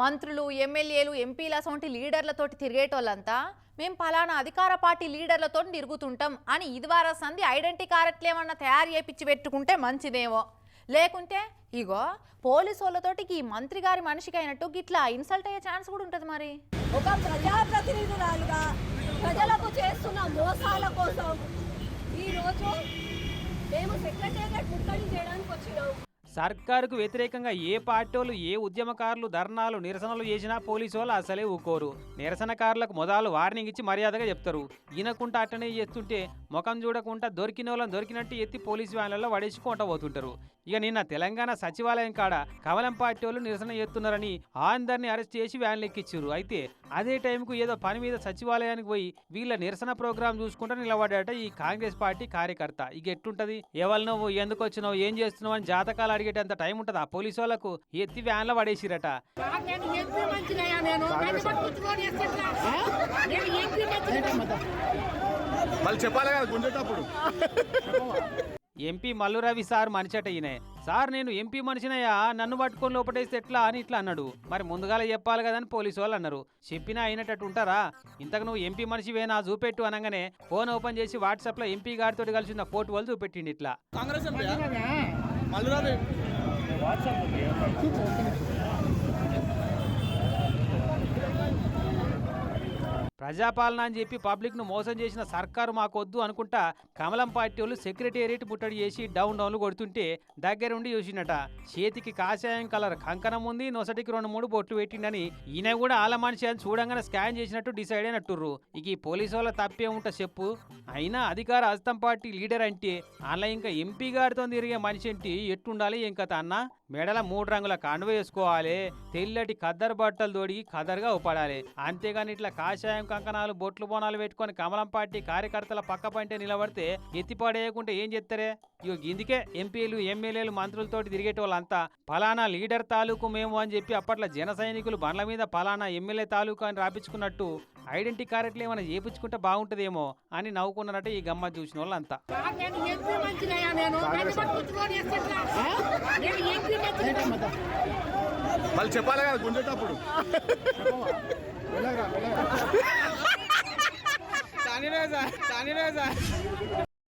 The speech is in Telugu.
మంత్రులు ఎమ్మెల్యేలు ఎంపీల సొంటి లీడర్లతోటి తిరిగేటోళ్ళంతా మేము పలానా అధికార పార్టీ లీడర్లతో తిరుగుతుంటాం అని ఇదివారా సంధి ఐడెంటిటీ కార్డులు ఏమన్నా తయారు చేయించి పెట్టుకుంటే మంచిదేమో. లేకుంటే ఇగో పోలీసు వాళ్ళతోటి ఈ మంత్రి గారి మనిషికి అయినట్టు గిట్లా ఇన్సల్ట్ అయ్యే ఛాన్స్ కూడా ఉంటుంది. మరి ఒక ప్రజాప్రతినిధురాలుగా ప్రజలకు చేస్తున్న మోసాల కోసం ఈరోజు మేము సెక్రటేరియట్ ముట్టడి చేయడానికి వచ్చినాం. సర్కారుకు వ్యతిరేకంగా ఏ పార్టీలు ఏ ఉద్యమకారులు ధర్నాలు నిరసనలు చేసినా పోలీసు వాళ్ళు అసలే ఊకోరు. నిరసనకారులకు మొదలు వార్నింగ్ ఇచ్చి మర్యాదగా చెప్తారు. ఈనకుంటా అట్టనే చేస్తుంటే ముఖం చూడకుండా దొరికిన వాళ్ళని దొరికినట్టు ఎత్తి పోలీసు వ్యాన్లలో వడేసుకుంటూ పోతుంటారు. ఇక నిన్న తెలంగాణ సచివాలయం కాడ కమలం పార్టీ వాళ్ళు నిరసన చేస్తున్నారని అందరినీ అరెస్ట్ చేసి వ్యాన్లు ఎక్కిచ్చారు. అయితే అదే టైంకు ఏదో పని మీద సచివాలయానికి పోయి వీళ్ళ నిరసన ప్రోగ్రాం చూసుకుంటూ నిలబడ్డాట ఈ కాంగ్రెస్ పార్టీ కార్యకర్త. ఇక ఎట్టుంటది, ఎవరు నువ్వు ఎందుకు వచ్చినావు ఏం చేస్తున్నావు అని జాతకాలు అడిగేటంత టైం ఉంటుందా పోలీసు వాళ్ళకు? ఎత్తి వ్యాన్లో పడేసిరట. ఎంపీ మల్లు రవి సార్ మనిషట ఈయన. సార్ నేను ఎంపీ మనిషినయ్యా, నన్ను పట్టుకొని లోపటేస్తే ఎట్లా అని ఇట్లా అన్నాడు. మరి ముందుగానే చెప్పాలి కదని పోలీసు వాళ్ళు అన్నారు. చెప్పినా అయినట్టు ఉంటారా? ఇంతకు నువ్వు ఎంపీ మనిషివేనా చూపెట్టు అనగానే ఫోన్ ఓపెన్ చేసి వాట్సాప్ లో ఎంపీ గారితో కలిసి ఉన్న ఫోటో వాళ్ళు చూపెట్టిండి. ఇట్లా ప్రజాపాలన అని చెప్పి పబ్లిక్ ను మోసం చేసిన సర్కారు మాకొద్దు అనుకుంటా కమలం పార్టీ వాళ్ళు సెక్రటేరియట్ ముట్టడి చేసి డౌన్లు కొడుతుంటే దగ్గరుండి చూసినట. చేతికి కాషాయం కలర్ కంకణం ఉంది, నొసటికి 2-3 బొట్లు పెట్టిండని ఈయన కూడా ఆల మనిషి అని చూడంగానే స్కాన్ చేసినట్టు డిసైడ్ అయినట్టుర్రు. ఇక ఈ పోలీసు వాళ్ళ తప్పే ఉంటా చెప్పు. అయినా అధికార హస్తం పార్టీ లీడర్ అంటే అలా ఇంకా ఎంపీ గారితో తిరిగే మనిషి ఏంటి ఎట్టుండాలి ఏం కథ అన్న? మెడల 3 రంగుల కండువ వేసుకోవాలి, తెల్లటి ఖద్దరు బట్టలు తోడిగి ఖదరుగా ఊపడాలి. అంతేగాని ఇట్లా కాషాయం కంకణాలు బొట్లు బోనాలు పెట్టుకొని కమలం పార్టీ కార్యకర్తల పక్క పంటే నిలబడితే ఎత్తిపడేయకుంటే ఏం చెప్తారే? ఇగో ఇందుకే ఎంపీలు ఎమ్మెల్యేలు మంత్రులతోటి తిరిగేటోళ్ళంతా ఫలానా లీడర్ తాలూకు మేము అని చెప్పి అప్పట్లో జన సైనికులు బండ్ల మీద ఫలానా ఎమ్మెల్యే తాలూకు అని రాపించుకున్నట్టు ఐడెంటిటీ కార్డులు ఏమైనా చేపించుకుంటే బాగుంటుందేమో అని నవ్వుకున్నారట ఈ గమ్మత్ చూసిన వాళ్ళంతా. వాళ్ళు చెప్పాలి కదా గుండేటప్పుడు